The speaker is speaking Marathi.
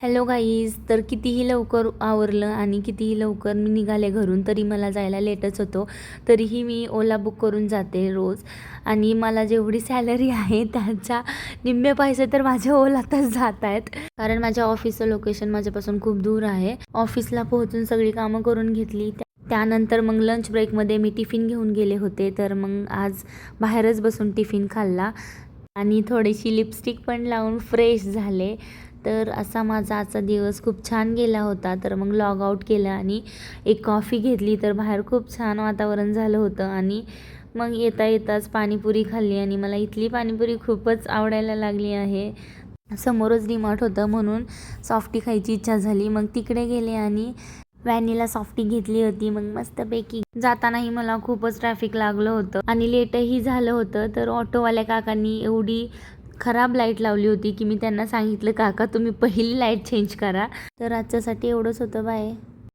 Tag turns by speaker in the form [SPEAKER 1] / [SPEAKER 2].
[SPEAKER 1] हॅलो गाईज, तर कितीही लवकर आवरलं आणि कितीही लवकर मी निघाले घरून तरी मला जायला लेटच होतो. तरीही मी ओला बुक करून जाते रोज. आणि मला जेवढी सॅलरी आहे त्याच्या निम्मे पैसे तर माझ्या ओलातच जात आहेत, कारण माझ्या ऑफिसचं लोकेशन माझ्यापासून खूप दूर आहे. ऑफिसला पोहोचून सगळी कामं करून घेतली. त्यानंतर मग लंच ब्रेकमध्ये मी टिफिन घेऊन गेले होते, तर मग आज बाहेरच बसून टिफिन खाल्ला आणि थोडीशी लिपस्टिक पण लावून फ्रेश झाले. तर असा माझा आजचा दिवस खूप छान गेला होता. तर मग लॉग आउट केलं आणि एक कॉफी घेतली. तर बाहेर खूप छान वातावरण झालं होतं आणि मग येता येताच पाणीपुरी खाल्ली आणि मला इथली पाणीपुरी खूपच आवडायला लागली आहे. समोरच डीमार्ट होतं म्हणून सॉफ्टी खायची इच्छा झाली. मग तिकडे गेले आणि व्हॅनिला सॉफ्टी घेतली होती. मग मस्तपैकी जातानाही मला खूपच ट्रॅफिक लागलं होतं आणि लेटही झालं होतं. तर ऑटोवाल्या काकांनी एवढी खराब लाईट लावली होती की मी त्यांना सांगितलं, काका तुम्ही पहिली लाईट चेंज करा. तर आजच्यासाठी एवढंच होतं. बाय.